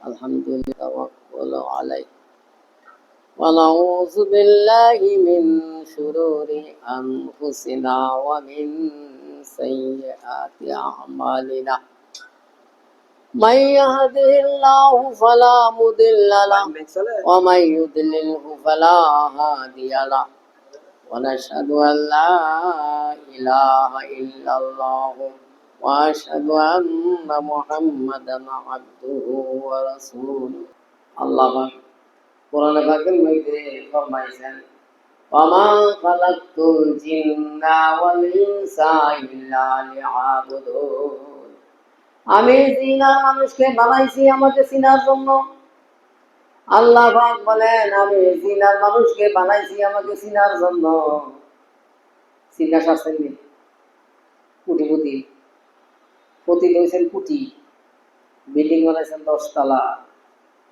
الحمد لله توكل عليه ونعوذ بالله من شرور أنفسنا ومن سيئات أعمالنا من يهده الله فلا مضل له ومن يضلله فلا هادي له ونشهد أن لا إله إلا الله وأشهد أن محمدا عبده ورسوله الله قرآن পাকের মধ্যে ফরমাইছেন وما خلقت الجن والإنس إلا ليعبدون আমি জিনা মানুষকে বানাইছি আমাকে চিনার জন্য। আল্লাহ পাক বলেন আমি জিনার মানুষকে বানাইছি আমাকে চিনার জন্য। চিনা শাস্ত্রে কোটি কোটি প্রতি দিয়েছেন কোটি, বিল্ডিং বানাইছেন 10 তলা,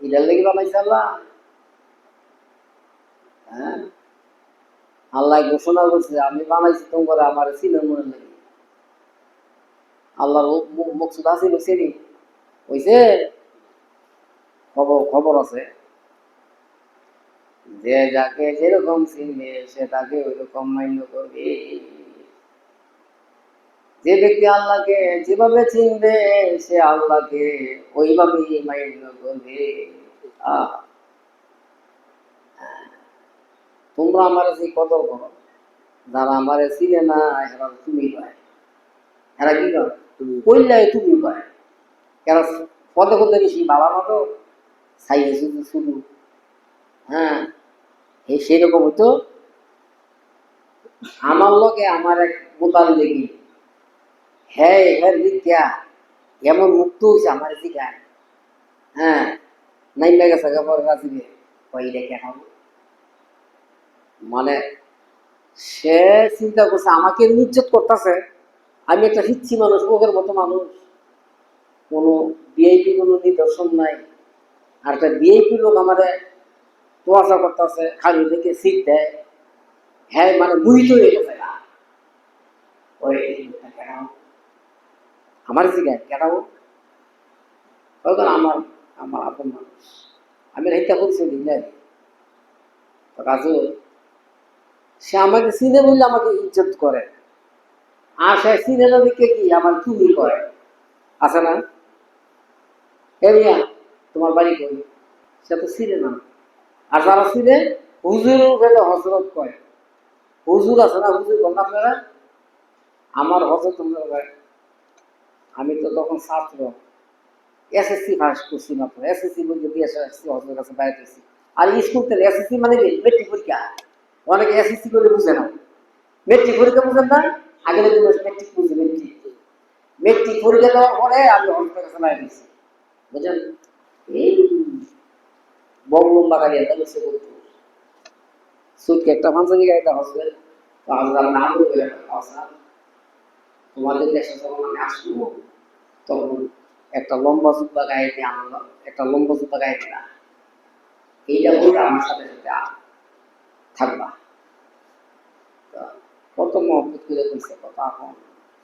এটার লেগে বানাইছে আল্লাহ। হ্যাঁ, আল্লাহ ঘোষণা করছে আমি বানাইছি তোমার আমার চিনার মনে লাগে। আল্লাহর মকসুদ আছে বলছে নি হইছে, খবর আছে যে যাকে যেরকম চিনবে সে তাকে ওইরকম মান্য করবে। যে ব্যক্তি আল্লাহকে যেভাবে চিনবে সে আল্লাহকে ওইভাবেই মান্য করবে। তোমরা আমার যে কদর করো, যারা আমার চিনে না এরা তুমি পায়, এরা কি করে কইলাই তুমি পায়, এরা পদে পদে বেশি বাবার মতো সাইজে শুধু শুধু। হ্যাঁ, এই সেরকম হইতো আমার লগে আমার এক মোতাল দেখি হ্যাঁ এর দিকা এমন মুক্ত হয়েছে আমার দিকা। হ্যাঁ, নাই মেগে থাকা পরে রাজিবে কই রেখে খাবো, মানে সে চিন্তা করছে আমাকে নির্যাত করতেছে। আমি একটা হিচ্ছি মানুষ, ওদের মতো মানুষ, কোনো ভিআইপি কোনো নিদর্শন নাই। আর একটা ভিআইপি লোক আমাদের তোয়াশা করতেছে, খালি দেখে সিট দেয়। হ্যাঁ, মানে মুহিত হয়ে গেছে না ওই আমার জিগায় কেটাবো আমার আমার আপন মানুষ, আমি হত্যা করছি দিলাই কাজে সে আমাকে চিনে বললে আমাকে ইজ্জত করে। আর সে চিনে না দিকে কি আমার তুমি করে আছে না। এরিয়া তোমার বাড়ি কই, সে তো চিনে না। আর যারা চিনে হুজুর ভেবে হজরত কয়, হুজুর আছে না, হুজুর বলেন আপনারা আমার হজরত। আমি তো তখন ছাত্র, এসএসসি পাস করছি মাত্র, এসএসসি বলতে দিয়ে এসএসসি হজরত কাছে বাইরে গেছি। আর স্কুল থেকে এসএসসি মানে কি মেট্রিক পরীক্ষা, অনেকে এসএসসি করে বুঝে না, মেট্রিক পরীক্ষা বুঝেন না। আগের দিন মেট্রিক বুঝে, মেট্রিক পরীক্ষা দেওয়ার পরে আমি হজরত কাছে বাইরে গেছি, বুঝলেন। এই বড় লম্বা গাড়ি একটা বসে করতো সুটকে একটা পাঞ্জাবি গাড়িটা হসবে না বলবে তোমাদের দেশে যখন আমি আসবো তখন একটা লম্বা জুব্বা গায়ে দিয়ে আনলাম, একটা লম্বা জুব্বা গায়ে দিলাম, এইটা বলতে আমার সাথে সাথে থাকবা। কত মহব্বত করে বলছে কথা। এখন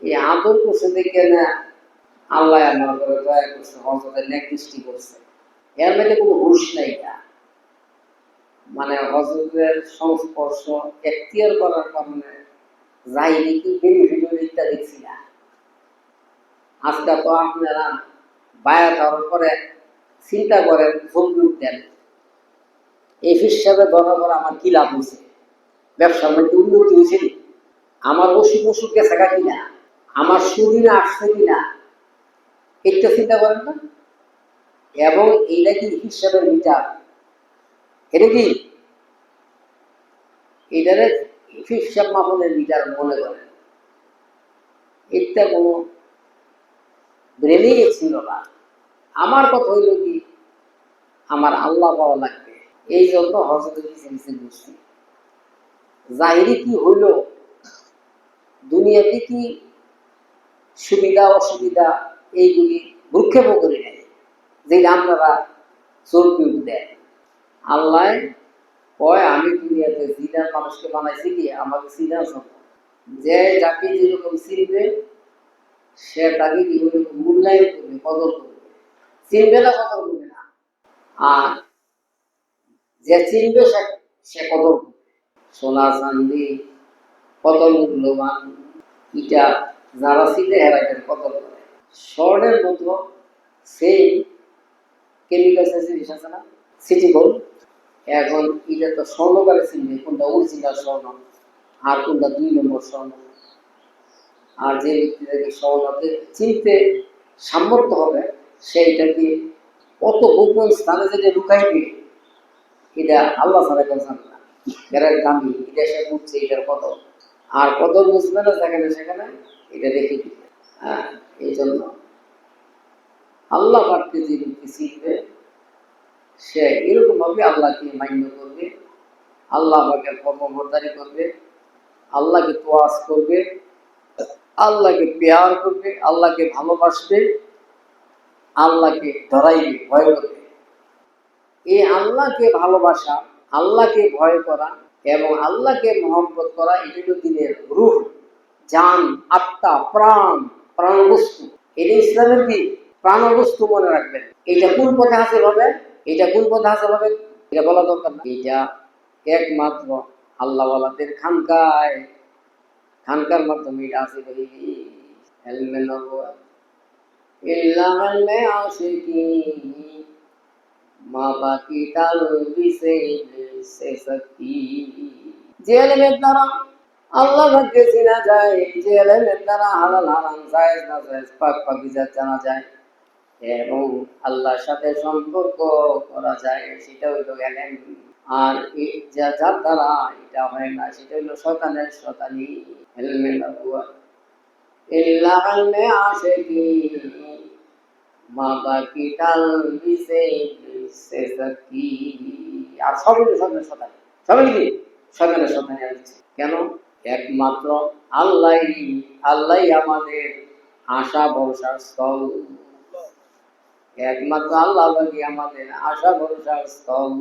এই আদর করছে দেখে না আল্লাহ আমার করে দয়া করছে, হজরতের নেক দৃষ্টি করছে। এর মধ্যে কোনো হুশ নাই, মানে হজরতের সংস্পর্শ এখতিয়ার করার কারণে যাই কি বেনিফিট দিকটা দেখছি না। আজকে তো আপনারা বায়া যাওয়ার পরে চিন্তা করেন জমি উঠতেন, এই হিসাবে ধরা পরে আমার কি লাভ হয়েছে, ব্যবসার মধ্যে উন্নতি হয়েছে, আমার ওষুধ ওষুধ গেছে কিনা, আমার শরীরে আসছে কিনা, এটা চিন্তা করেন না। এবং এইটা কি হিসাবের বিচার, এটা কি এটারে হিসাব মাপনের বিচার মনে করেন, এটা কোনো ব্রেনেই ছিল না। আমার কথা হইল কি আমার আল্লাহ পাওয়া লাগবে, এই জন্য হজরত বুঝছি। জাহিরি কি হইল, দুনিয়াতে কি সুবিধা অসুবিধা এইগুলি ভ্রুক্ষেপ করে নেয়, যেটা আপনারা চর্বি দেন। আল্লাহ কয় আমি দুনিয়াতে জিনার মানুষকে বানাইছি কি আমাকে চিনার জন্য। যে যাকে যেরকম চিনবে সে তাকে কি মূল্যায়ন করবে, কদর করবে। চিনবে না কদর করবে না, আর যে চিনবে সে সে কত সোনা চান্দি কত মূল্যবান এটা যারা চিনে এরা এটার কদর করে। স্বর্ণের মতো সেই কেমিক্যাল জিনিস আছে না, সিটি গোল্ড। এখন এটা তো স্বর্ণ করে চিনবে কোনটা অরিজিনাল স্বর্ণ আর কোনটা 2 নম্বর স্বর্ণ। আর যে ব্যক্তিটাকে স্বর্ণকে চিনতে সামর্থ্য হবে সেইটাকে কত গোপন স্থানে যেটা লুকাইবে এটা আল্লাহ ছাড়া কেউ জানে না। এরা দামি এটা সে বুঝছে এটার কত, আর কত বুঝবে না যেখানে সেখানে এটা রেখে দিবে। হ্যাঁ, এই জন্য আল্লাহ পাককে যে ব্যক্তি চিনবে সে এরকম ভাবে আল্লাহকে মান্য করবে, আল্লাহ পাকের কর্মবর্তারি করবে, আল্লাহকে তোয়াজ করবে, আল্লাহকে পেয়ার করবে, আল্লাহকে ভালোবাসবে, আল্লাহকে ধরাইবে, ভয় করবে। এই আল্লাহকে ভালোবাসা, আল্লাহকে ভয় করা এবং আল্লাহকে মহব্বত করা এটি হলো দিনের রূহ, জান, আত্মা, প্রাণ, প্রাণবস্তু। এটা ইসলামের কি প্রাণবস্তু মনে রাখবেন। এটা কোন পথে হাসিল হবে, এটা কোন পথে হাসিল হবে এটা বলা দরকার না। এটা একমাত্র আল্লাহওয়ালাদের খানকায়, খানকার মাধ্যমে এটা হাসিল হইবে। ইলমে নবুওয়াত ইল্লা ইলমে আশিকিন মা বাকি তালবিসে সে সকি। যে ইলমের দ্বারা আল্লাহ ভাগ্যে চেনা যায়, যে ইলমের দ্বারা হালাল হারাম জায়েজ না জায়েজ পাক পাকিজা জানা যায় এবং আল্লাহর সাথে সম্পর্ক করা যায় সেটা হইল ইলম। আর যার দ্বারা এটা হয় না সেটা হইল শয়তানের শয়তানি। ইলমে নবুওয়াত ইল্লা ইলমে আশিকিন মা বাকি তালবিসে সে সকি। আর সবই শয়তানের শয়তানি, সবই কি শয়তানের শয়তানি আছে। কেন? একমাত্র আল্লাহ, আল্লাহ আমাদের আশা ভরসার স্থল। একমাত্র আল্লাহ লাগি আমাদের আশা ভরসার স্থল।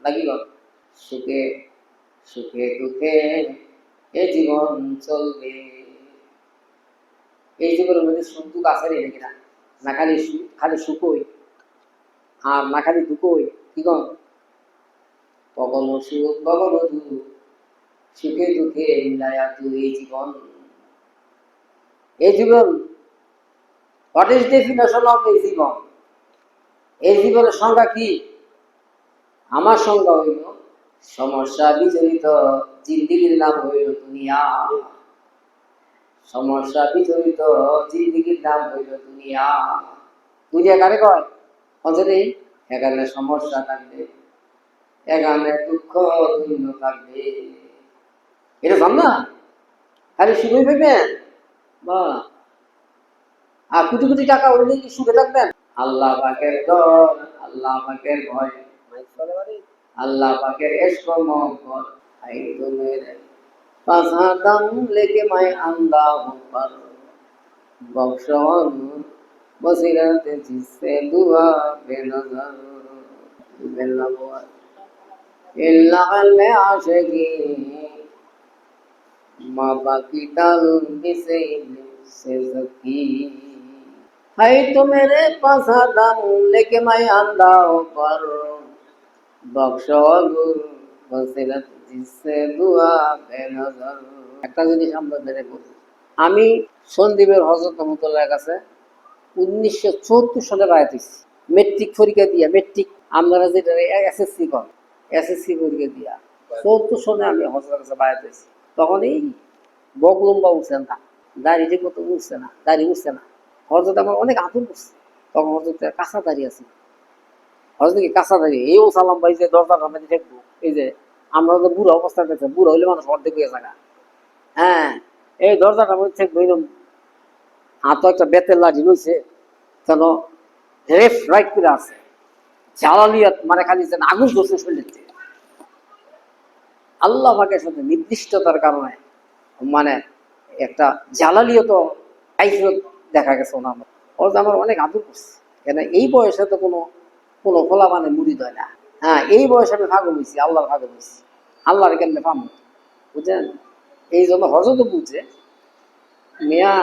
লাগিল সুখে সুখে দুঃখে এ জীবন চলবে। এই জীবনের মধ্যে সুখ দুঃখ আছে রে নাকি না? না খালি খালি সুখই আর না খালি দুঃখই। কি কন? কখনো সুখ কখনো দুঃখ, সুখে দুঃখে মিলায়া তুই এই জীবন। এই জীবন, হোয়াট ইজ ডেফিনেশন অফ এই জীবন? এই জীবনের সংজ্ঞা কি? আমার সংজ্ঞা হইল সমস্যা বিচলিত জিন্দিগির নাম হইল দুনিয়া। সমস্যা বিচলিত জিন্দিগির নাম হইল দুনিয়া। দুনিয়া কারে কয়? অঞ্জলি এখানে সমস্যা থাকবে, এখানে দুঃখ দৈন্য থাকবে। এটা জান না? খালি সুখই পাইবেন বা আর কোটি কোটি টাকা উঠলে কি সুখে থাকবেন? আল্লাহ পাকের ডর, আল্লাহ পাকের ভয়, আল্লাহ পাকের ইশক মোহব্বত আই তো মেরে পাসাদাম লেকে মাই আল্লাহ পর বখশওয়ান বসিরত জিসসে দুয়া বেনজর। বেনজর ইল্লা আলমে আশিকিন মা বাকি তালবিসে से सकी। है तो मेरे पास दम लेके मैं आंधा पर बख्शो गुर बसिरत जिससे दुआ बेनजर। একটা জিনিস আমরা মেনে বলি, আমি সন্দীপের হযরত রহমতুল্লাহর কাছে 1974 সালে বায়াত হইছি। মেট্রিক পরীক্ষা দিয়া, মেট্রিক আপনারা যেটা এসএসসি কর, এসএসসি পরীক্ষা দিয়া 74 সালে আমি হযরতের কাছে বায়াত হইছি। তখন এই বগলম্বা উঠছেন না, দাড়ি যে কত উঠছে না, দাড়ি উঠছে না। হযরত আমার অনেক আদর করছে। তখন হযরতের কাঁচা দাড়ি আছে, হযরত কি কাঁচা দাড়ি এই ও সালাম ভাই যে দরজার মধ্যে দেখবো, এই যে আমরা তো বুড়ো অবস্থা দেখছি, বুড়ো হইলে মানুষ অর্ধেক হয়ে থাকা। হ্যাঁ, এই দরজাটার মধ্যে দেখবো এরকম হাত একটা বেতের লাঠি লইছে, কেন রেফ রাইট করে আছে, জালালিয়াত মানে খালি যেন আগুন ধরছে শরীরে। আল্লাহ পাকের সাথে নির্দিষ্টতার কারণে মানে একটা জালালিয়ত কাইফিয়ত দেখা গেছে ওনার। ওর আমার অনেক আদর করছে, কেন এই বয়সে তো কোনো কোনো ফোলা মানে মুড়ি দেয় না। হ্যাঁ, এই বয়সে আমি ভাগল হয়েছি, আল্লাহর ভাগল হয়েছি, আল্লাহর কেমনে পাম, বুঝছেন? এই জন্য হযরত বুঝছে মিয়া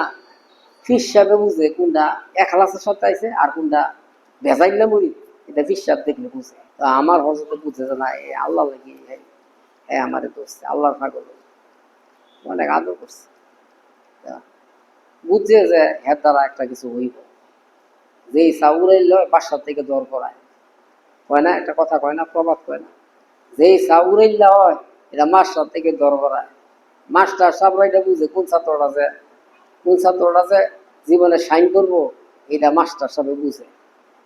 ফিস সাহেবে বুঝে কোনটা এখলাসের সাথে আইছে আর কোনটা ভেজাইলে মুড়ি। এটা বিশ্বাস দেখলে বুঝে। তো আমার হজরত বুঝে যে না আল্লাহ লাগি হ্যাঁ আমার দোস্ত আল্লাহর পাগল অনেক আদর করছে, বুঝছে যে হ্যাঁ দ্বারা একটা কিছু হইব। যে চাউরাইল বাসার থেকে দর করায় কয় না, একটা কথা কয় না, প্রবাদ কয় না, যে চাউরাইল্লা হয় এটা মাস্টার থেকে দর করায়। মাস্টার সাহেবরা এটা বুঝে কোন ছাত্রটা যে জীবনে সাইন করবো, এটা মাস্টার সাহেব বুঝে।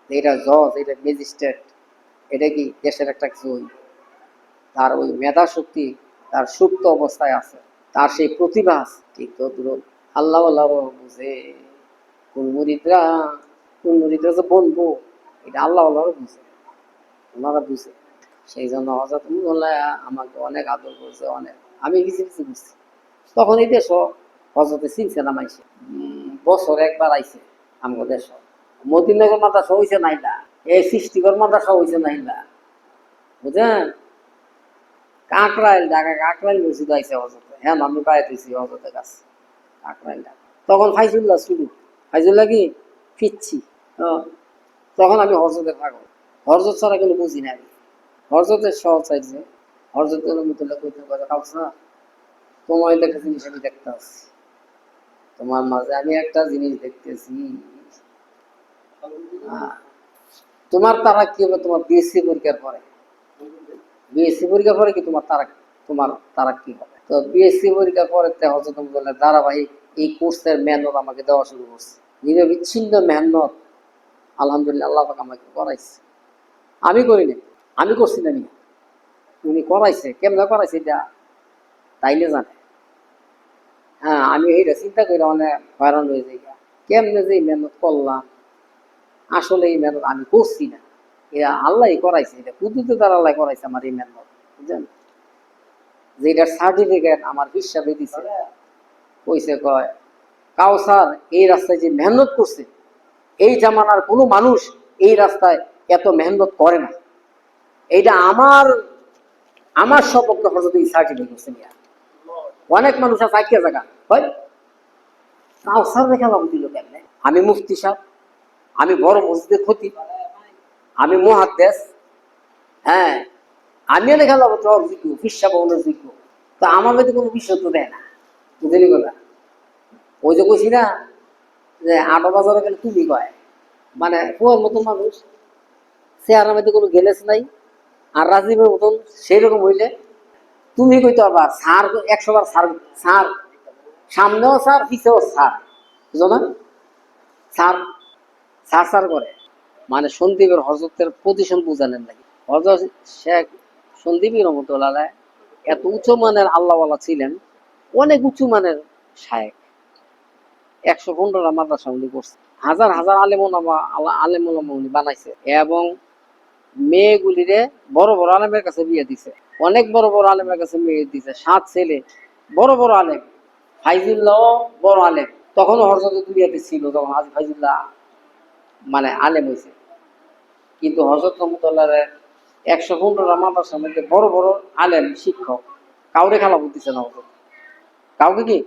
এটা জজ, এটা ম্যাজিস্ট্রেট, এটা কি দেশের একটা কিছু হইব। তার ওই মেধা শক্তি তার সুপ্ত অবস্থায় আছে, তার সেই প্রতিভা আছে। ঠিক তো আল্লাহ বুঝে কোন মুরিদরা যে বলবো এটা আল্লাহ বুঝে, ওনারা বুঝে। সেই জন্য হজরত আমাকে অনেক আদর করছে, অনেক। আমি কিছু কিছু বুঝছি তখন এই দেশ হজরতে চিনছে না মাইছে, বছর একবার আইছে আমাদের দেশ। মদিনগর মাদ্রাসা হয়েছে নাইলা, এই সৃষ্টিকর মাদ্রাসা হয়েছে নাইলা, বুঝলেন? কাকরাইল ঢাকা কাকরাইল মসজিদ আইসে হজরতে, হ্যাঁ আমি পাইতেছি হজরতের কাছে কাকরাইল ঢাকা। তখন ফাইজুল্লাহ শুরু, ফাইজুল্লাহ কি ফিরছি, তখন আমি হরজতের পাগল। হরজত ছাড়া কিন্তু বুঝি না আমি। হরজতের সহজ চাইছে, হরজতের মতুল্লাহ কইতে কথা কাউসা, তোমার একটা জিনিস আমি দেখতে আসছি, তোমার মাঝে আমি একটা জিনিস দেখতেছি। তোমার তারা কি হবে তোমার বিএসসি পরীক্ষার পরে? বিএসসি পরীক্ষার পরে কি তোমার তারা কি হবে? তো বিএসসি পরীক্ষার পরে হজরত বললে ধারাবাহিক এই কোর্সের মেহনত আমাকে দেওয়া শুরু করছে, নিরবিচ্ছিন্ন মেহনত। আলহামদুলিল্লাহ আল্লাহ পাক আমাকে করাইছে, আমি করিনি, আমি করছি না, উনি করাইছে। কেমনে করাইছে এটা তাইলে জানে। হ্যাঁ আমি এইটা চিন্তা করি অনেক হয়রান হয়ে যাই, কেমনে যে মেহনত করলাম। আসলে এই মেহনত আমি করছি না, এটা আল্লাহ করাইছে, এটা কুদরতে দ্বারা আল্লাহ করাইছে আমার এই মেহনত, বুঝলেন? যে এটার সার্টিফিকেট আমার হিসাবে দিছে, কইছে কয় কাউসার এই রাস্তায় যে মেহনত করছে, এই জামানার কোনো মানুষ এই রাস্তায় এত মেহনত করে না। এইটা আমার সপক্ষে হজরত এই সার্টিফিকেট করছে। অনেক মানুষ আছে আইকিয়া জায়গা হয় কাউসার রেখে লাভ দিল কেমনে? আমি মুফতি সাহেব, আমি বড় মসজিদের ক্ষতি, আমি মুহাদ্দিস, হ্যাঁ আমি লেখা লাভ তো যোগ্য, ফিসা বহুনের যোগ্য। তো আমার মধ্যে কোনো বিষয় তো দেয় না, বুঝলি কথা? ওই যে কইছি না যে ৮ বাজারে গেলে তুমি কয়, মানে কুয়ার মতন মানুষ, চেহারার মধ্যে কোনো গেলেস নাই। আর রাজীবের মতন সেই রকম হইলে তুমি কইতো আবার স্যার ১০০ বার স্যার, স্যার সামনেও স্যার পিছেও স্যার, বুঝো না? স্যার স্যার স্যার করে, মানে সন্দীপের হজরতের পজিশন বুঝালেন নাকি। হজরত শেখ সন্দীপী রহমতুল্লাহ এত উঁচু মানের আল্লাহওয়ালা ছিলেন, অনেক উঁচু মানের শায়েখ। ১১৫টা মাদ্রাসা উনি করছে, হাজার হাজার আলেমুলামা উনি বানাইছে, এবং মেয়েগুলিরে বড় বড় আলেমের কাছে বিয়ে দিছে, অনেক বড় বড় আলেমের কাছে মেয়ে দিছে। ৭ ছেলে, বড় বড় আলেম। ফাইজুল্লাহ বড় আলেম, তখনও হজরত দুনিয়াতে ছিল যখন আজ ফাইজুল্লাহ মানে আলেম হয়েছে। কিন্তু হজরত রহমতুল্লাহ ১১৫টা মাদ্রাসার মধ্যে বড় বড় আলেম শিক্ষক কাউরে খেলাফত দিচ্ছে না হজরত, কাউকে কি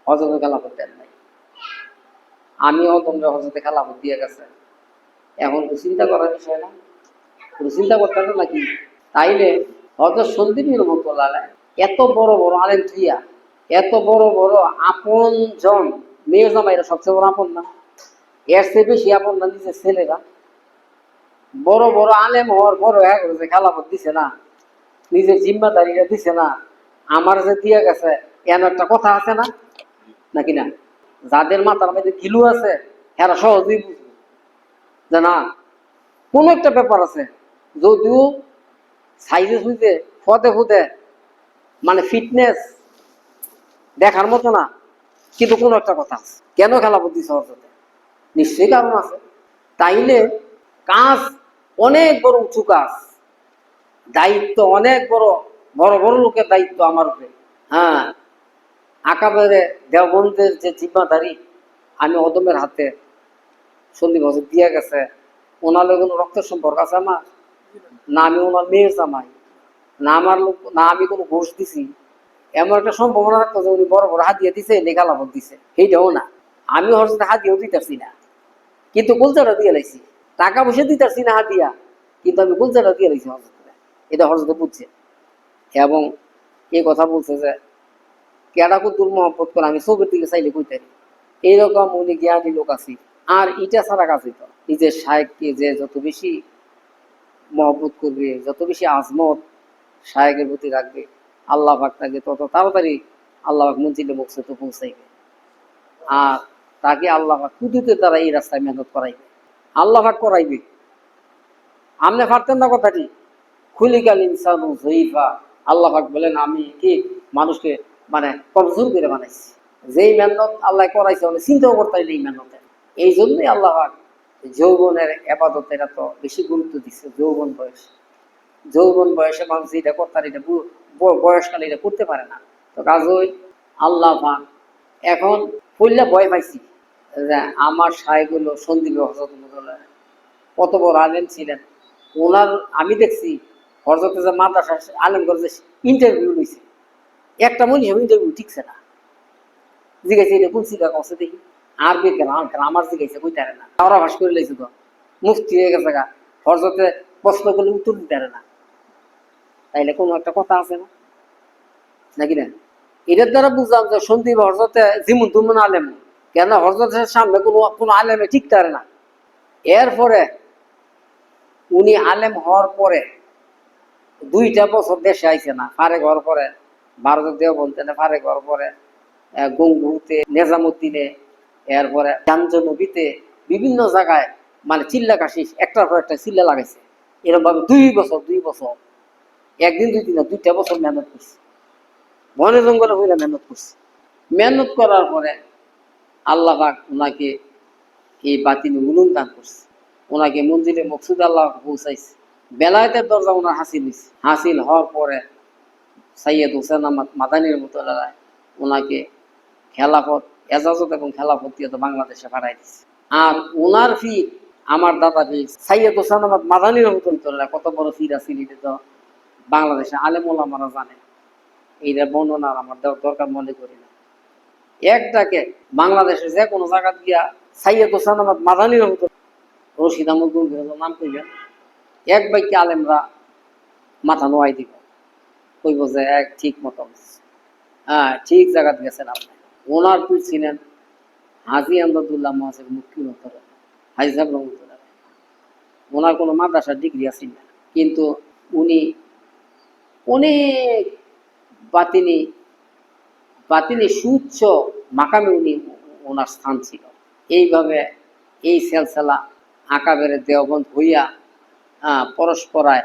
হজরতে খেলাফত দেন নাই। আমিও তোমরা হজরতে খেলাফত দিয়ে গেছে, এখন তো চিন্তা করার বিষয় না, চিন্তা করতে হবে নাকি? তাইলে হজরত সন্দীপী রহমতুল্লাহ এত বড় বড় আলেম থিয়া, এত বড় বড় আপন জন মেয়ে জামাইরা সবচেয়ে বড় আপন না? এর চেয়ে বেশি আপন না নিজের ছেলেরা? বড় বড় আলেম হওয়ার পর যে খেলাফত দিছে না, নিজের জিম্মাদারিটা দিছে না, আমার যে দিয়ে গেছে এমন একটা কথা আছে না, নাকি না? যাদের মাথার মধ্যে ঘিলু আছে এরা সহজেই বুঝবে যে না কোন একটা ব্যাপার আছে, যদিও সাইজে সুইজে ফতে ফুতে মানে ফিটনেস দেখার মতো না, কিন্তু কোনো একটা কথা আছে। কেন খেলাফত দিছে হজরতে? নিশ্চয়ই কারণ আছে। তাইলে কাজ অনেক বড় উঁচু কাজ, দায়িত্ব অনেক বড়, বড় বড় লোকের দায়িত্ব আমার উপরে। হ্যাঁ আকাবেরে দেওবন্দের যে জিম্মাদারি আমি অদমের হাতে সন্দীপ হজরত দিয়ে গেছে। ওনাদের কোনো রক্তের সম্পর্ক আছে আমার? না আমি ওনার মেয়ের জামাই, না আমার লোক, না আমি কোনো ঘোষ দিছি। এমন একটা সম্ভাবনা রাখতো যে উনি বড় বড় হাতিয়ে দিছে, লেখালাফত দিছে, সেইটাও না। আমি হজরত হাতিয়েও দিতেছি না, কিন্তু কলচাটা দিয়ে লাইছি। টাকা পয়সা দিতেছি না হাতিয়া, কিন্তু আমি কলজাটা দিয়ে রয়েছি হজরত, এটা হজরত বুঝছে। এবং এই কথা বলছে যে কেডা কুতুর মহব্বত করে আমি চোখের দিকে চাইলে কইতে পারি। এইরকম উনি জ্ঞানী লোক আছে। আর ইটা ছাড়া কাজ হইত নিজের শায়েককে যে যত বেশি মহব্বত করবে, যত বেশি আজমত শায়েকের প্রতি রাখবে, আল্লাহ পাক তাকে তত তাড়াতাড়ি আল্লাহ পাক মঞ্জিলে মকসুদে পৌঁছাইবে। আর তাকে আল্লাহ পাক কুদরতের দ্বারা এই রাস্তায় মেহনত করাইবে, আল্লাহ পাক করাইবে। আপনি পারতেন না কথাটি, খুলিকাল ইনসানু যঈফা, আল্লাহ পাক বলেন আমি কি মানুষকে মানে কমজোর করে বানাইছি। যেই মেহনত আল্লাহ করাইছে মানে চিন্তাও করতে এই মেহনতে। এই জন্যই আল্লাহ পাক যৌবনের আবাদত এটা তো বেশি গুরুত্ব দিচ্ছে। যৌবন বয়সে মানুষ এটা করতে, এটা বয়সকালে এটা করতে পারে না। তো কাজই আল্লাহ পাক এখন পড়লে ভয় পাইছি যে আমার সাহেবগুলো সন্দীপ হজরত কত বড় আলেম ছিলেন। ওনার আমি দেখছি হজরত যে মাদ্রাসা আলেম করে ইন্টারভিউ নিয়েছে, একটা মনে হবে ইন্টারভিউ ঠিকছে না, জিজ্ঞাসা এটা কোন শিক্ষা করছে দেখি, আরবি গ্রামার জিজ্ঞাসা কই তারে না, ওরা ভাস করে লাইছে তো মুফতি হয়ে গেছে গা, হজরতে প্রশ্ন করলে উত্তর দিতে পারে না, তাইলে কোনো একটা কথা আছে না নাকি না? এটার দ্বারা বুঝলাম যে সন্দীপ হজরতে যেমন তুমন আলেম, কেন হজরতের সামনে কোনো আলেমে ঠিক পারে না। এরপরে উনি আলেম হওয়ার পরে 2টা বছর দেশে আইছে না, ফারেক হওয়ার পরে ভারতের দেওবন্দে ফারেক হওয়ার পরে গঙ্গুতে, নেজামুদ্দিনে, এরপরে জাঞ্জনবীতে বিভিন্ন জায়গায় মানে চিল্লা কাশিস একটার পর একটা চিল্লা লাগাইছে। এরকম ভাবে 2 বছর একদিন 2 দিন না 2টা বছর মেহনত করছে, বনে জঙ্গলে হইলে মেহনত করছে। মেহনত করার পরে আল্লাহ পাক ওনাকে এই বাতিল উলুম দান করছে, ওনাকে মঞ্জিলে মকসুদ আল্লাহ পৌঁছাইছে। বেলায়েতের দরজা ওনার হাসিল হয়েছে। হাসিল হওয়ার পরে সৈয়দ হোসেন আহমদ মাদানীর মতো ওনাকে খেলাফত, এজাজত এবং খেলাফত দিয়ে তো বাংলাদেশে পাঠাই দিচ্ছে। আর ওনার ফির আমার দাদা ফির সৈয়দ হোসেন আহমদ মাদানীর মতো কত বড় ফির আছিল এটা তো বাংলাদেশে আলেম ওলামারা জানে। এইটা বর্ণনার আমার দরকার মনে করি না। একটাকে বাংলাদেশের যে কোনো জায়গা গিয়া সৈয়দ হোসেন আহমদ মাদানীর মতো রশিদ আহমদ গঙ্গির নাম কইবেন, এক বাক্যে আলেমরা মাথা নোয়াই দিব, কইব যে এক ঠিক মতো, হ্যাঁ ঠিক জায়গা গেছেন আপনি। ওনার পীর ছিলেন হাজি আমদাদুল্লাহ মহাসের মুক্তি মতরে হাজি সাহেব রহমতুল্লাহ। ওনার কোনো মাদ্রাসার ডিগ্রি আছে না, কিন্তু উনি অনেক বাতিনি বাতিনি সুউচ্চ মাকামে উনি ওনার স্থান ছিল। এইভাবে এই সেলসেলা আকাবের দেওবন্দ হইয়া পরস্পরায়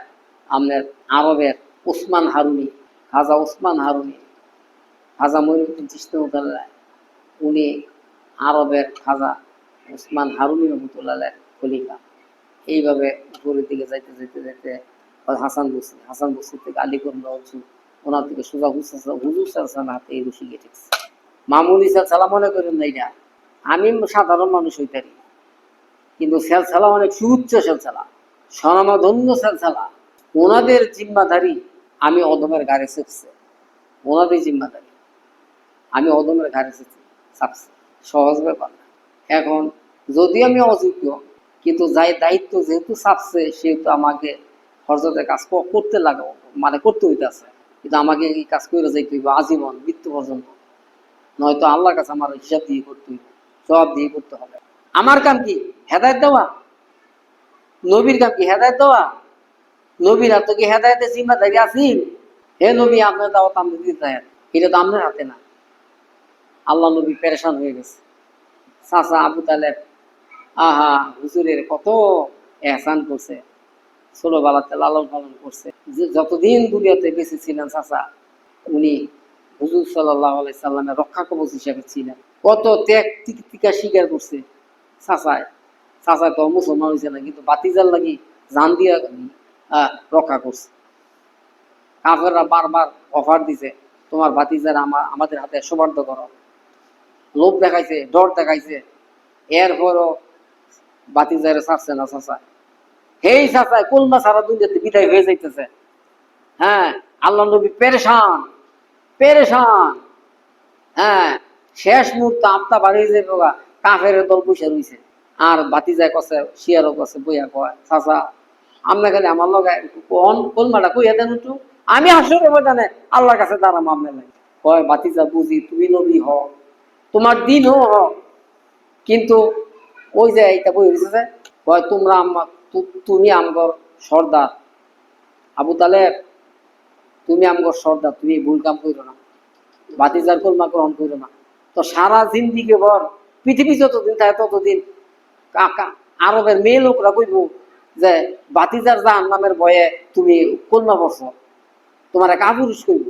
আমাদের আরবের উসমান হারুনি, খাজা উসমান হারুনি, খাজা মঈনুদ্দিন চিশতি রহমাতুল্লাহ, উনি আরবের খাজা উসমান হারুনি রহমতুল্লাহ খলিফা। এইভাবে উপরের দিকে যাইতে যাইতে যাইতে হাসান বসরি থেকে আলীগড় নওয়াজ, ওনার থেকে সোজা হুজুর সাল্লাল্লাহু হাতে এই রশি গিয়ে ঠেকছে। মামুনি সাল্লাম মনে করেন না এটা, আমি সাধারণ মানুষ হইতারি, কিন্তু সেলসালা অনেক সুউচ্চ সেলসালা, স্বনামধন্য সেলসালা। ওনাদের জিম্মাদারি আমি অদমের ঘাড়ে চেপছে, ওনাদের জিম্মাদারি আমি অদমের ঘাড়ে চাপছে, সহজ ব্যাপার না। এখন যদি আমি অযোগ্য, কিন্তু যাই দায়িত্ব যেহেতু চাপছে সেহেতু আমাকে হরজতের কাজ করতে লাগাবো, মানে করতে হইতেছে। কিন্তু আমাকে এই কাজ করে যাইতে হইব আজীবন, মৃত্যু পর্যন্ত, নয়তো আল্লাহর কাছে আমার হিসাব দিয়ে করতে হইব, জবাব দিয়ে করতে হবে। আমার কাম কি হেদায়েত দেওয়া? নবীর কাম কি হেদায়েত দেওয়া? নবীর হাতে কি হেদায়েতের জিম্মাদারি আছিল? হে নবী আপনার দাওয়াত আপনি দিতে চান, এটা তো আপনার হাতে না। আল্লাহ নবী পেরেশান হয়ে গেছে। চাচা আবু তালেব আহা হুজুরের কত এহসান করছে, ছোটবেলাতে লালন পালন করছে, যে যতদিন দুনিয়াতে বেঁচে ছিলেন চাচা উনি হুজুর সাল্লাল্লাহু আলাইহি সাল্লামের রক্ষা কবচ হিসেবে ছিলেন। কত ত্যাগ তিতিকা স্বীকার করছে চাচা তো মুসলমান হয়েছে না, কিন্তু বাতিজার লাগি জান দিয়া রক্ষা করছে। কাফেররা বারবার অফার দিছে তোমার বাতিজার আমাদের হাতে সোবার্দ করো, লোভ দেখাইছে, ডর দেখাইছে, এরপরও বাতিজারে ছাড়ছে না চাচা। হেই চাচা কলমা সারা দুনিয়াতে বিদায় হয়ে যাইতেছে। হ্যাঁ, আল্লাহ নবী পেরেশান পেরেশান। হ্যাঁ, শেষ মুহূর্তে আপনা বাড়িয়ে যাবে কাফের দল বসে রয়েছে, আর বাতি যায় কছে শিয়ারও কছে বইয়া কয় চাচা আমরা খালি আমার লগে কোন কলমাটা কইয়া দেন একটু আমি আসলে ময়দানে আল্লাহর কাছে দাঁড়াম আপনার লাগে কয় বাতিজা বুঝি তুমি নবী হও তোমার দিনও হও কিন্তু ওই যে এইটা বই হয়েছে যে কয় তোমরা তুমি আমগর সর্দার আবু তালেব তুমি আমগর সর্দার তুমি ভুল কাম করো না বাতিজার কলমা গ্রহণ করো না তো সারা জিন্দিগি ভর পৃথিবী যতদিন থাকে ততদিন কাকা আরবের মেয়ে লোকরা কইব যে বাতিজার জাহান নামের ভয়ে তুমি কলমা পড়ছ তোমার এক আবুরুষ কইব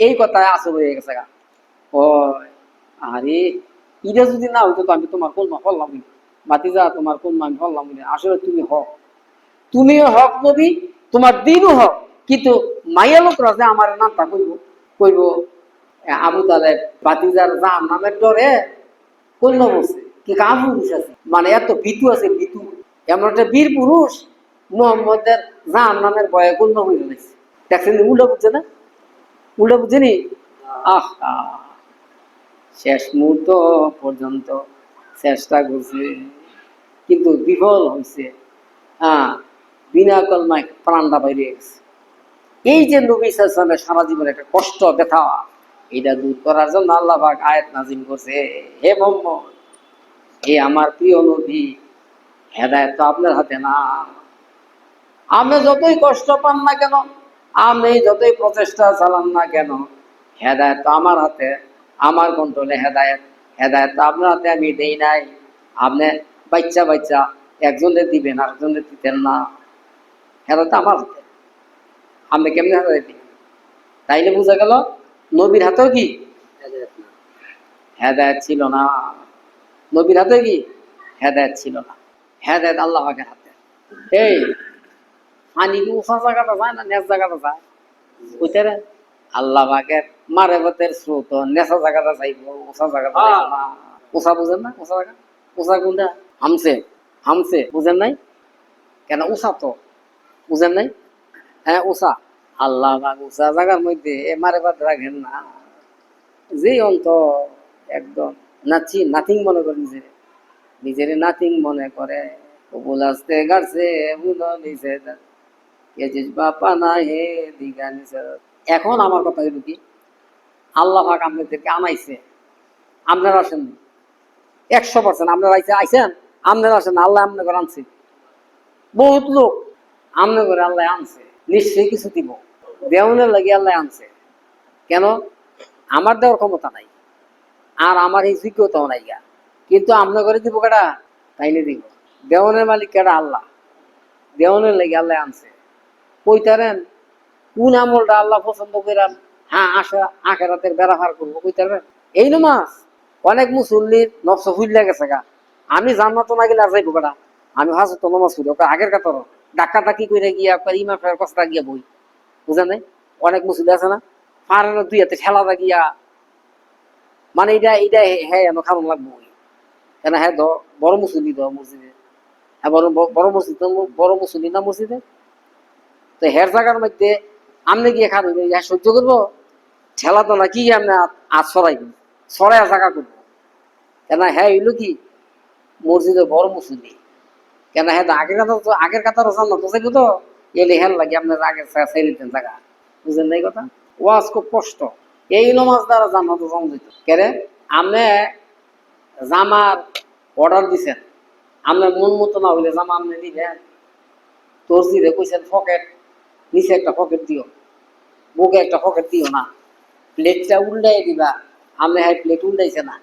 এই কথায় আসর হয়ে গেছে গা ও আরে ইটা যদি না হইতো তো আমি তোমার কলমা ফললাম বাতিজা তোমার কলমা আমি ফললাম আসলে তুমি হক তুমিও হক নবী তোমার দিনও হক কিন্তু মাইয়া লোকরা যে আমার নামটা কইব আবু তালেব বাতিজার জাহান নামের ডরে কলমা বলছে কি কাপুরুষ আছে মানে এত ভীতু আছে ভীতু এমন একটা বীর পুরুষ মোহাম্মদের জাহান নামের ভয়ে কলমা হয়ে গেছে দেখছেন উল্টা বুঝছে না উল্টা বুঝেনি আহা শেষ মুহূর্ত পর্যন্ত চেষ্টা করছে কিন্তু বিফল হয়েছে বিনা কলমায় প্রাণটা বাইরে গেছে এই যে নবী সাল্লাল্লাহু সারা জীবন একটা কষ্ট ব্যথা এটা দূর করার জন্য আল্লাহ পাক আয়াত নাজিল করছে হে মোহাম্মদ হে আমার প্রিয় নবী হেদায়েত তো আপনার হাতে না আপনি যতই কষ্ট পান না কেন আপনি যতই প্রচেষ্টা চালান না কেন হেদায়েত তো আমার হাতে আমার কন্ট্রোলে হেদায়েত তো আপনার হাতে আমি দেই নাই আপনি বাচ্চা একজনের দিবেন আরেকজনের দিতেন না হেদায়েত আমার হাতে আপনি কেমনি হেদায়েত দিবেন তাইলে বোঝা গেল নবীর হাতেও কি হেদায়েত ছিল না নবীর হাতে কি হেদায়েত ছিল না হেদায়েত আল্লাহ পাকের হাতে এই পানি কি উঁচা জায়গাটা যায় না নেচ জায়গাটা যায় বুঝতে আল্লাহ পাকের মারেবতের স্রোত নেচা জায়গাটা যাইব উঁচা জায়গাটা যাইব না উঁচা বুঝেন না উঁচা জায়গা উঁচা কোনটা হামছে বুঝেন নাই কেন উঁচা তো বুঝেন নাই হ্যাঁ উঁচা আল্লাহ পাক উঁচা জায়গার মধ্যে মারেবত রাখেন না যে অন্তর একদম নাথিং মনে করে নিজের নাথিং মনে করে বল আসতে গাছে নিচে বাপা না হে দিঘা নিচে এখন আমার কথা হইল কি আল্লাহ পাক আপনাদেরকে আনাইছে আপনারা আসেন 100% আপনারা আইসেন আপনারা আসেন আল্লাহ আপনার ঘরে আনছে বহুত লোক আপনার ঘরে আল্লাহ আনছে নিশ্চয়ই কিছু দিব দেওয়ানের লাগে আল্লাহ আনছে কেন আমার দেওয়ার ক্ষমতা নাই আর আমার এই যোগ্যতাও নাই গা কিন্তু আপনার ঘরে দিব কেটা তাইলে দিব দেওয়ানের মালিক কেটা আল্লাহ দেওয়ানের লাগে আল্লাহ আনছে কইতারেন কোন আমলটা আল্লাহ পছন্দ করেন হ্যাঁ আসা আখেরাতের বেড়া পার করবো কইতারেন এই নমাজ অনেক মুসল্লির নকশ ফুল গেছে গা আমি জান্নাত না গেলে আর যাইবো কেটা আমি হাজত নমাজ পড়ি ওকে আগের কাতার ডাক্কা করে গিয়া ইমাম সাহেবের কষ্টা গিয়া বই বুঝেন নাই অনেক মুসল্লি আছে না পারে না দুই হাতে ঠেলা গিয়া মানে এটা হ্যাঁ এমন খারাপ লাগবো কেন হ্যাঁ বড় মুসল্লি মসজিদে হ্যাঁ বড় মুসল্লি না মসজিদে তো হের জায়গার মধ্যে আমনে গিয়ে খাবেন হ্যাঁ সহ্য করবো ঠেলা তো না কি আপনি আজ সরাই জায়গা করবো কেন হ্যাঁ এলো কি মসজিদে বড় মুসল্লি কেন হ্যাঁ আগের কথা জানো তো চাইবো তো এলে হেল লাগে আপনার আগের ছেড়ে দেন জায়গা বুঝলেন না এই কথা ওয়াজ খুব কষ্ট এই নমাজ দ্বারা জানা তো জমা দিত কেরে আপনি জামার অর্ডার দিছেন আপনার মন মতো না হইলে জামা আপনি দিবেন তোর জিরে কইছেন পকেট নিচে একটা পকেট দিও বুকে একটা পকেট দিও না প্লেটটা উল্টাই দিবা আপনি হ্যাঁ প্লেট উল্টাইছে না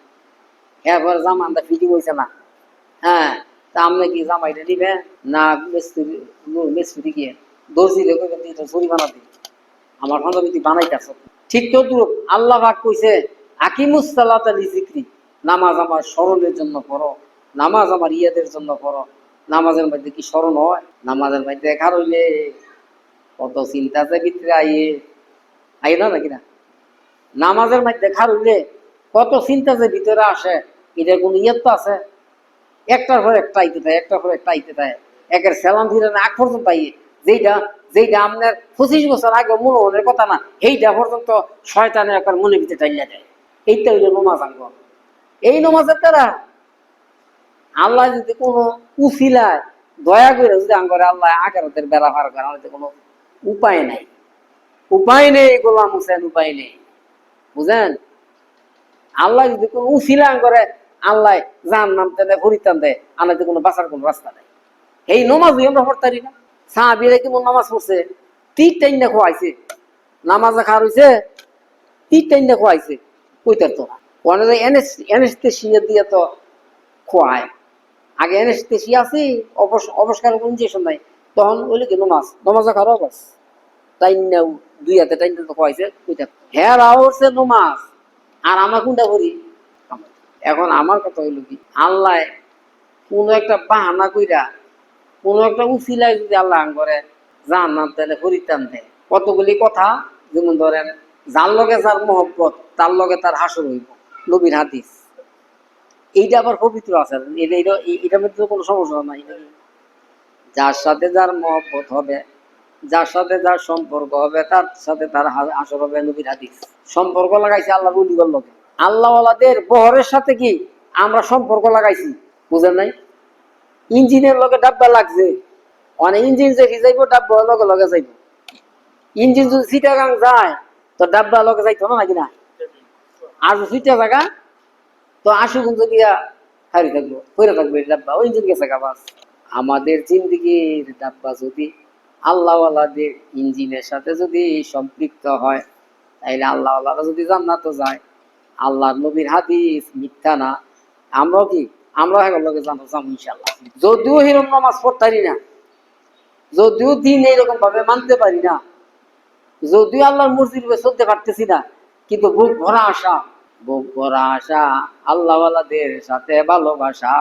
হ্যাঁ পরে জামা আমরা ফিটি হয়েছে না হ্যাঁ তা আপনি কি জামাইটা দিবেন না মিস্ত্রি গিয়ে দর্জি রেখে জরিমানা দিই আমার বান্ধবী বানাইতেছ ঠিক তো আল্লাহ পাক কইছে আকিমুসসালাত লিযিকরি নামাজ আমার স্মরণের জন্য পড়ো নামাজ আমার ইয়াদের জন্য পড়ো নামাজের মধ্যে কি স্মরণ হয় নামাজের মধ্যে দেখা রইলে কত চিন্তা যে ভিতরে আই না নাকি না নামাজের মধ্যে দেখা রইলে কত চিন্তা যে ভিতরে আসে এটা কোন ইয়ের তো আছে একটার পর একটা আইতে থাকে একটার পর একটা আইতে থাকে একের সেলাম ধীরে না আগ পর্যন্ত আইয়ে যেইটা আপনার 25 বছর আগে মনে হনের কথা না এইটা পর্যন্ত শয়তানের একবার মনে ভিতরে টাইলা যায় এইটা হইল নমাজ আঙ্গ এই নমাজের দ্বারা আল্লাহ যদি কোনো উছিলায় দয়া করে যদি আঙ্গরে আল্লাহ আখেরাতের বেলা পার করে, আমাদের কোনো উপায় নাই, উপায় নেই গোলাম হোসেন, উপায় নেই, বুঝেন? আল্লাহ যদি কোনো উছিলা করে আল্লাহ জান নামতে দেয়, পরিত্রাণ দেয়, আমাদের কোনো বাঁচার কোনো রাস্তা নেই। এই নমাজই আমরা পড়তারি না। সাহাবীরা কেমন নামাজ পড়ছে, 3 টাইম না খোয়াইছে, নামাজে খার হইছে 3 টাইম না খোয়াইছে, কইতার তো না। অনেক এনেস্থেসিয়া দিয়ে তো খোয়ায়, আগে এনেস্থেসিয়া আছে, অবস্কার কোনো ইনজেকশন নাই, তখন ওইলে কি নমাজে খারো বাস টাইম না, 2 হাতে টাইম তো খোয়াইছে, কইতার হ্যাঁ রাওছে নমাজ, আর আমরা কোনটা করি? এখন আমার কথা হইল কি, আল্লাহ কোনো একটা বাহানা কইরা কোনো একটা উচিলায় যদি আল্লাহ করে জান্নাত দেয়, পরিত্রাণ দেয়, কতগুলি কথা, যেমন ধরেন যার লগে যার মহব্বত তার লগে তার হাসর হইব, নবীর হাদিস। এইটা আবার পবিত্র আছে, এটার মধ্যে কোনো সমস্যা নাই। যার সাথে যার মহব্বত হবে, যার সাথে যার সম্পর্ক হবে, তার সাথে তার হাসর হবে, নবীর হাদিস। সম্পর্ক লাগাইছে আল্লাহ রুলিগর লগে, আল্লাহওয়ালাদের বহরের সাথে কি আমরা সম্পর্ক লাগাইছি, বুঝেন নাই? ইঞ্জিনের লগে ডাব্বা লাগছে, অনেক ইঞ্জিন যে যাইব ডাব্বা লগে লগে যাইব। ইঞ্জিন যদি চিটাগাং যায় তো ডাব্বা লগে যাইতো না, নাকি না? আর যদি চিটা জায়গা তো আশুগঞ্জ গিয়া হারি থাকবো, পরে থাকবে ডাব্বা, ওই ইঞ্জিন গেছে গাবাস। আমাদের জিন্দিগির ডাব্বা যদি আল্লাহওয়ালাদের ইঞ্জিনের সাথে যদি সম্পৃক্ত হয়, তাইলে আল্লাহওয়ালারা যদি জান্নাতে যায়, আল্লাহর নবীর হাদিস মিথ্যা না, আমরাও কি আমরাও এখন লগে জানো যাবো ইনশাল্লাহ। যদিও হিরম নামাজ পড়তারি না, যদিও দিন এইরকম ভাবে মানতে পারি না, যদিও আল্লাহর মসজিদ চলতে পারতেছি না, কিন্তু বুক ভরা আশা, বুক ভরা আশা, আল্লাহওয়ালাদের সাথে ভালোবাসা,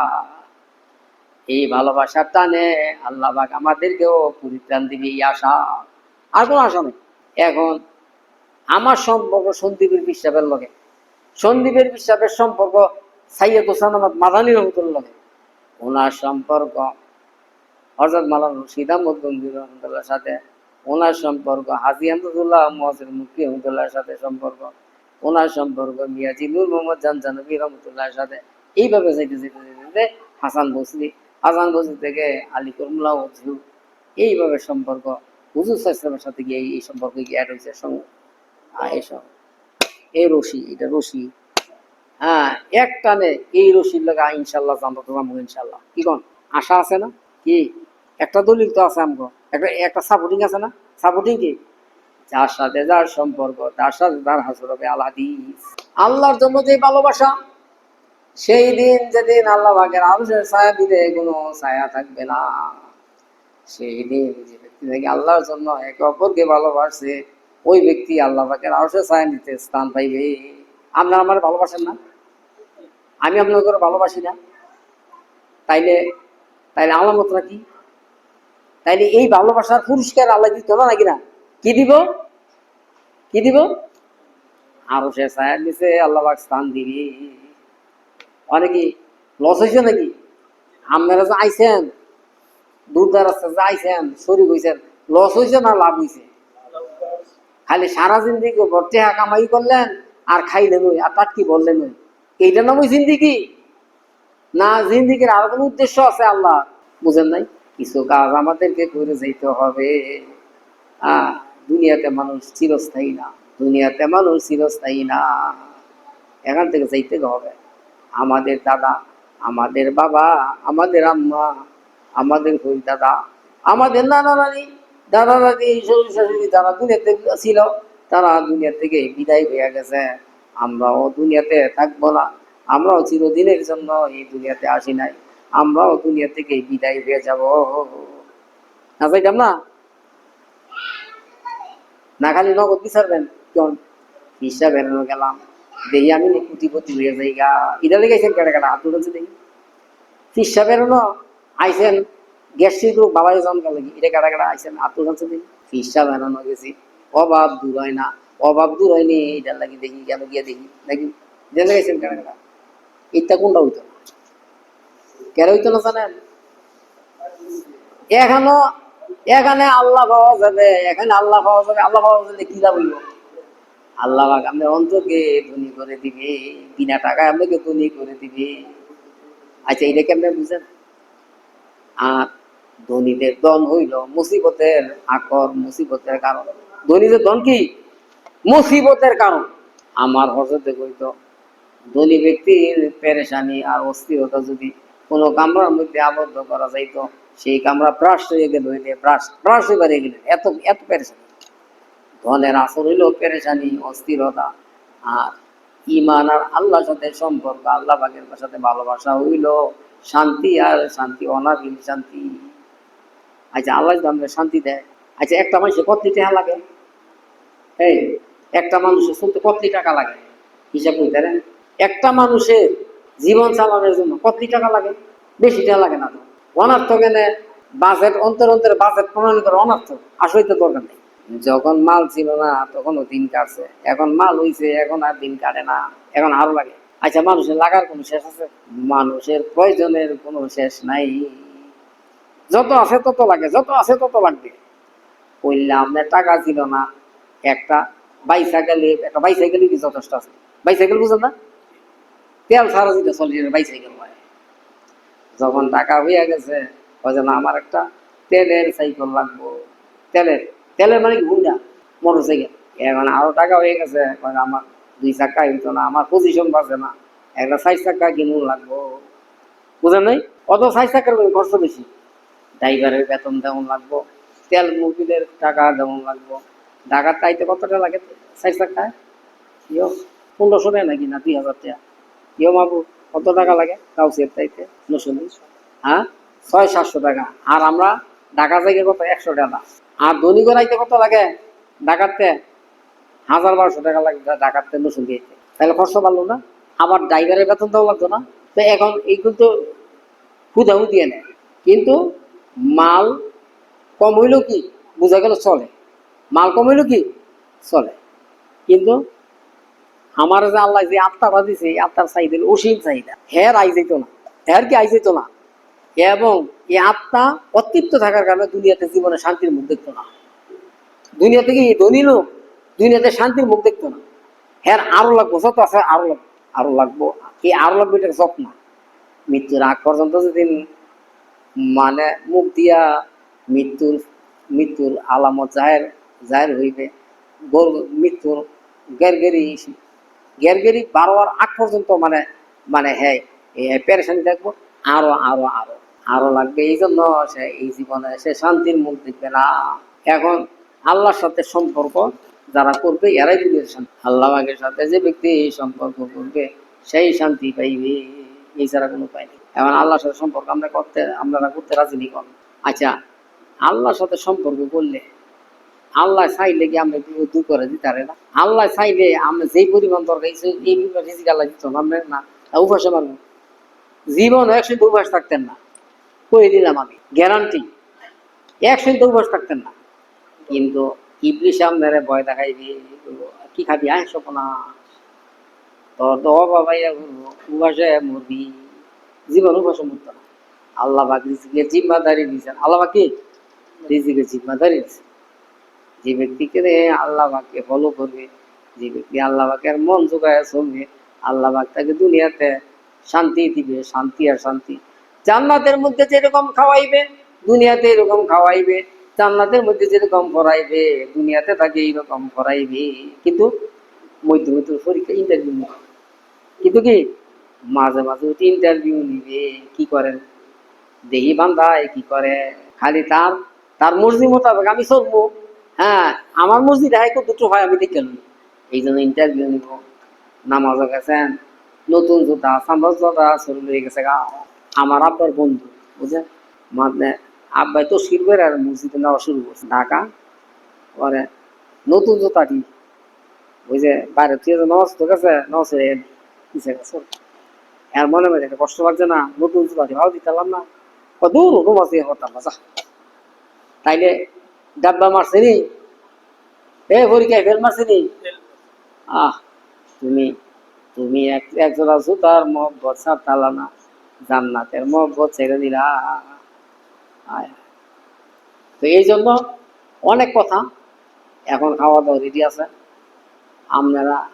এই ভালোবাসার টানে আল্লাহ পাক আমাদেরকেও পরিত্রাণ দিবে, এই আশা, আর কোনো আশা নেই। এখন আমার সম্পর্ক সন্দীপের বিশ্বাসের লগে, সন্দীপের বিশ্বাসের সম্পর্ক সাইয়্যিদ হোসেন আহমদ মাদানী রহমতুল্লাহ লগে, ওনার সম্পর্ক হযরত মাওলানা রশিদ আহমদ গঙ্গোহী রহমতুল্লাহর সাথে, ওনার সম্পর্ক হাজী আহমদুল্লাহ মহসিন মুফতি রহমতুল্লাহর সাথে সম্পর্ক, ওনার সম্পর্ক মিয়াজি নূর মোহাম্মদ জানজানবী রহমতুল্লাহর সাথে, এইভাবে যেতে যেতে যেতে হাসান বসরি, হাসান বসরি থেকে আলী করমুল্লাহ হুজুর, এইভাবে সম্পর্ক হুজুর সাল্লাল্লাহু সাথে গিয়ে এই সম্পর্ক গিয়ে অ্যাড হয়েছে। এইসব এই রশি, এটা রশি, হ্যাঁ, এক টানে এই রশির লাগা ইনশাল্লাহ জান্নাতে যাবো ইনশাল্লাহ। কি কোন আশা আছে না? কি একটা দলিল তো আছে, আমগো একটা একটা সাপোর্টিং আছে না? সাপোর্টিং কি? যার সাথে যার সম্পর্ক তার সাথে তার হাসর হবে, আল হাদিস। আল্লাহর জন্য যে ভালোবাসা, সেই দিন যেদিন আল্লাহ পাকের আরশের ছায়া দিলে কোনো ছায়া থাকবে না, সেই দিন যে ব্যক্তি থেকে আল্লাহর জন্য একে অপরকে ভালোবাসে, ওই ব্যক্তি আল্লাহ পাকের আরশের ছায়া নিতে স্থান পাইবে। আপনারা আমার ভালোবাসেন না, আমি আপনাদের ভালোবাসি না, তাইলে তাইলে আলামতটা কি? তাইলে এই ভালোবাসার পুরস্কার আল্লাহ দিত না, নাকি না? কি দিব? কি দিব? আরো সে ছায়ার নিচে আল্লাহ পাক স্থান দিবি। অনেকে লস হয়েছে নাকি? আপনারা যে আইছেন, দূর দারাস্তা যে আইছেন, শরীর হয়েছেন, লস হয়েছে না লাভ হয়েছে? খালি সারা জিন্দিগি ভর্তি কামাই করলেন আর খাইলেন ওই, আর তার কি বললেন ওই, এইটা নাম ওই জিন্দিগি? না, জিন্দিগির আরো কোনো উদ্দেশ্য আছে আল্লাহ, বুঝেন নাই? কিছু কাজ আমাদেরকে করে যেতে হবে। দুনিয়াতে মানুষ চিরস্থায়ী না, দুনিয়াতে মানুষ চিরস্থায়ী না, এখান থেকে যাইতে হবে। আমাদের দাদা, আমাদের বাবা, আমাদের আম্মা, আমাদের হই দাদা, আমাদের নানা নানি, দাদা দাদি, শ্বশুর শাশুড়ি, যারা দুনিয়াতে ছিল তারা দুনিয়া থেকে বিদায় হয়ে গেছে। আমরাও দুনিয়াতে থাকবো না, আমরাও চিরদিনের জন্য এই দুনিয়াতে আসি নাই, আমরাও দুনিয়া থেকে বিদায় হয়ে যাব। না যাইতাম না? না খালি নগদ বিচারবেন কেন? হিসাব বেরোনো গেলাম, দেখি আমি কোটিপতি হয়ে যাই গা, এটা লেগেছেন কেটে কেটে হাত তুলেছে দেখি। ফিসা বেরোনো আইসেন, গ্যাস্ট্রিক রোগ বাবাই জমকা লাগি, এটা কাটা কাটা আইসেন হাত তুলেছে দেখি। ফিসা বেরোনো গেছি, অভাব দূর হয় না, অভাব দূর হয়নি, এটার লাগি দেখি কেন গিয়ে দেখি নাকি যে লেগেছেন কেটে কাটা। এটা কোনটা হইতো না, কেন হইতো না জানেন? এখনো এখানে আল্লাহ পাওয়া যাবে, এখানে আল্লাহ পাওয়া যাবে, আল্লাহ পাওয়া যাবে কি লাভ হইব? আল্লাহ পাক আপনার অন্তরকে ধনী করে দিবে, বিনা টাকায় আপনাকে ধনী করে দিবে। আচ্ছা এটা কেমনে বুঝেন? আর ধনীদের ধন হইল মুসিবতের আকর, মুসিবতের কারণ। ধনীদের ধন কি? মুসিবতের কারণ। আমার হজরতে কইত ধনী ব্যক্তির পেরেশানি আর অস্থিরতা যদি কোনো কামরার মধ্যে আবদ্ধ করা যাইতো, সেই কামরা প্রাস হয়ে গেল, হইলে প্রাস হয়ে গেলেন, এত এত পেরেশানি। ধনের আসর হইল পেরেশানি, অস্থিরতা। আর ইমান আর আল্লাহর সাথে সম্পর্ক, আল্লাহ পাকের সাথে ভালোবাসা হইল শান্তি, আর শান্তি অনাবিল শান্তি। আচ্ছা আল্লাহ যদি আমাদের শান্তি দেয়, আচ্ছা একটা মানুষের কত টাকা লাগে? এই একটা মানুষের চলতে কত টাকা লাগে হিসাব করতে পারেন? একটা মানুষের জীবন চালানোর জন্য কত টাকা লাগে? বেশি টাকা লাগে না তো। অনার্থক এনে বাজেট অন্তর অন্তরে বাজেট প্রণয়ন করে অনার্থক, আসলে তো দরকার নেই। যখন মাল ছিল না তখনও দিন কাটছে, এখন মাল হইছে এখন আর দিন কাটে না, এখন আরো লাগে। আচ্ছা মানুষের লাগার কোনো শেষ আছে? মানুষের প্রয়োজনের কোনো শেষ নাই। যত আছে তত লাগে, যত আছে তত লাগবে। বললে আপনার টাকা ছিল না, একটা বাইসাইকেলে, একটা বাইসাইকেলই কি যথেষ্ট আছে? বাইসাইকেল বুঝেন না? তেল ছাড়া যেটা চলে বাইসাইকেল হয়। যখন টাকা হইয়া গেছে বলছে না আমার একটা তেলের সাইকেল লাগবো। তেলের তেলের মানে কি হুন্ডা, মোটর সাইকেল। এখন আরো টাকা হয়ে গেছে, আমার 2 চাকা হইতো না, আমার পজিশন বাজে না, একটা 4 চাকা কিনুন লাগবো। বুঝেন নাই? অত 4 চাকার খরচ বেশি, ড্রাইভারের বেতন দেওয়ান লাগবো, তেল মোবিলের টাকা দেওয়ান লাগবো। ঢাকার তাইতে কত টাকা লাগে 4 চাকায়? ইয়ো 1500 টাকা নাকি না 2000 টাকা? ইয়ো মাবু কত টাকা লাগে কাউসের তাইতে? 920। হ্যাঁ 600-700 টাকা। আর আমরা ঢাকা থেকে কত 100 টাকা। আর ধনী করাইতে কত লাগে ঢাকাতে? 1000-1200 টাকা লাগে ঢাকাতে 920। তাহলে খরচ বাড়লো না? আবার ড্রাইভারের বেতন দেওয়া লাগতো না? তো এখন এইগুলো তো হুদাহু দিয়ে নেয়। কিন্তু মাল কম হইলেও কি বোঝা গেল চলে, মাল কম হইলেও কি চলে। কিন্তু আমার যে আল্লাহ যে আত্মাটা দিছে, এই আত্মার চাহিদা অসীম চাহিদা, হের আই যেত না, হের কি আই যেত না। এবং এই আত্মা অতৃপ্ত থাকার কারণে দুনিয়াতে জীবনে শান্তির মুখ দেখতো না। দুনিয়াতে কি ধনী লোক দুনিয়াতে শান্তির মুখ দেখতো না। হ্যাঁ আরো লাগবো, যত আছে আরো লাগবো, আরো লাগবো। এই আরো লাগবে এটা স্বপ্ন। মৃত্যুর আগ পর্যন্ত যদি মানে মুখ দিয়া মৃত্যুর মৃত্যুর আলামত জাহের জাহের হইবে, মৃত্যুর গেরগেরি গেরগেরি বাড়ার আগ পর্যন্ত মানে মানে হ্যাঁ পেরেশানি থাকবো, আরো আরো আরো আরো লাগবে। এই জন্য সে এই জীবনে সে শান্তির মুখ দেখবে না। এখন আল্লাহর সাথে সম্পর্ক যারা করবে এরাই দিবে শান্তি। আল্লাহ পাকের সাথে যে ব্যক্তি এই সম্পর্ক করবে সেই শান্তি পাইবে, এছাড়া কোনো উপায় নেই। এখন আল্লাহর সাথে সম্পর্ক আপনারা করতে রাজি নেই কোন? আচ্ছা আল্লাহর সাথে সম্পর্ক করলে আল্লাহ চাইলে কি আমরা দূর করে দিতে পারে না? আল্লাহ চাইলে আমরা যেই পরিমাণ দরকার এই পরিমাণ রিজিক আল্লাহ দিত না, আমরা না উপাসে পারবো? জীবন 100 উপাস থাকতেন না, কই দিলাম আমি গ্যারান্টি, 100 উপাস থাকতেন না। কিন্তু ইবলিশ আপনারে ভয় দেখাইবি, কি খাবি আয় স্বপ্না, তোর তো বাবাইয়া উপাসে মরবি, জীবন উপাসে মরত না। আল্লাহ পাক রিজিকের জিম্মাদারি দিয়েছেন, আল্লাহ পাক কি রিজিকের জিম্মাদারি দিয়েছেন। যে ব্যক্তিকে আল্লাহ পাককে ফলো করবে, যে ব্যক্তি আল্লাহ পাকের মন জোগায় চলবে, আল্লাহ পাক তাকে দুনিয়াতে শান্তি দিবে, শান্তি আর শান্তি। জান্নাতের মধ্যে যেরকম খাওয়াইবে দুনিয়াতে এরকম খাওয়াইবে, জান্নাতের মধ্যে যেরকম পড়াইবে দুনিয়াতে তাকে এইরকম পড়াইবে। কিন্তু মধ্যবর্তী পরীক্ষা ইন্টারভিউ নিবে, কিন্তু কি মাঝে মাঝে ইন্টারভিউ নিবে। কি করেন দেহি বান্ধায় কি করে, খালি তার তার মর্জি মোতাবেক আমি চলবো। হ্যাঁ আমার মর্জি দেখাই দুটো হয় আমি দেখে নিই, এই জন্য ইন্টারভিউ নিব। নামাজও গেছেন, নতুন জুতা সাম্বাস জুতা শরীর হয়ে গেছে গা। আমার আব্বার বন্ধু বুঝলেন, মানে আব্বাই তো শিরবের আর মসজিদে নেওয়া শুরু করছে ঢাকা। পরে নতুন জুতাটি ওই যে বাইরে থেকে নস তো গেছে নস পিছিয়ে গেছে। আর মনে মনে কষ্ট লাগছে না, নতুন জুতাটি ভালো দিতে পারলাম না, দূর নমাজ দিয়ে হতাম না। তাইলে ডাব্বা মারছে নি, এ পরীক্ষায় ফেল মারছে নি। আহ তুমি তুমি একজোড়া জুতার মহব্বত ছাড়তালা না, জান্নাতের মহব্বত ছেড়ে দিলা। তো এই জন্য অনেক কথা। এখন খাওয়া দাওয়া রেডি আছে,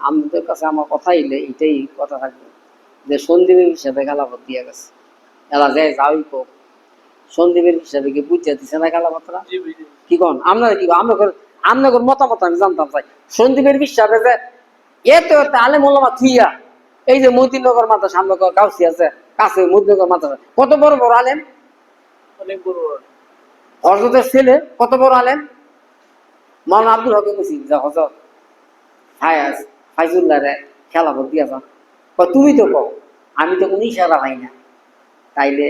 আমাদের কাছে আমার কথা এলে এটাই কথা থাকবে যে সন্দীপী হিসেবে গালাপত দিয়ে গেছে। এলা যায় যাওই কোক সন্দীপের হিসাবে কি বুঝতে দিছে না কথাবার্তা কি কন আপনারা কি আপনাদের মতামত আমি জানতাম চাই সন্দীপের হিসাবে যে এত এত আলে মোল্লামা থুইয়া এই যে মতিনগর মাথা সামনে কাউসি আছে কাছে মতিনগর মাথা কত বড় বড় আলেম অনেক বড় বড় হজরতের ছেলে কত বড় আলেম মাওলানা আব্দুল হক বলছি যে হজরত ফায়াজ ফাইজুল্লাহ রে খেলা ভোট দিয়েছ তুমি তো কও আমি তো কোনো ইশারা পাই না তাইলে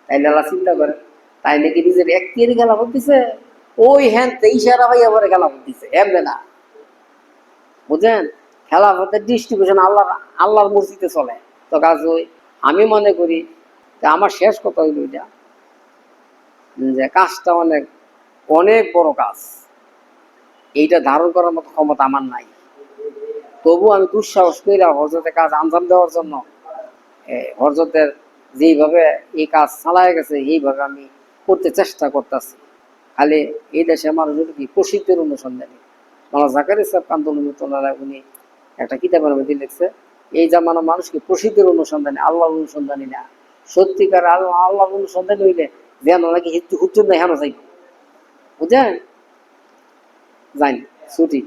তাইলে আল্লাহ চিন্তা করে তাইলে কি নিজের একটিয়ারই খেলা ভোট দিছে ওই হ্যান ইশারা পাই আবার খেলা ভোট দিছে এমবে না বুঝলেন খেলা ভোটের ডিস্ট্রিবিউশন আল্লাহর মসজিদে চলে তো কাজ ওই আমি মনে করি যে আমার শেষ কথা হইল এটা যে কাজটা অনেক অনেক বড় কাজ এইটা ধারণ করার মতো ক্ষমতা আমার নাই তবু আমি দুঃসাহস করি হজরতের কাজ আঞ্জাম দেওয়ার জন্য হজরতের যেইভাবে এই কাজ চালায় গেছে এইভাবে আমি করতে চেষ্টা করতেছি খালি এই দেশে মানুষ কি প্রসিদ্ধের অনুসন্ধানী মাওলানা জাকারিয়া সাহেব কান্দুল্লাহ উনি একটা কিতাবের মধ্যে লিখছে এই জামানা মানুষকে প্রসিদ্ধের অনুসন্ধানী আল্লাহর অনুসন্ধানী না সত্যিকার আল্লাহর অনুসন্ধানী হইলে যেন নাকি হুচ্চুর নাই হেন যাইব বুঝলেন জানি ছুটি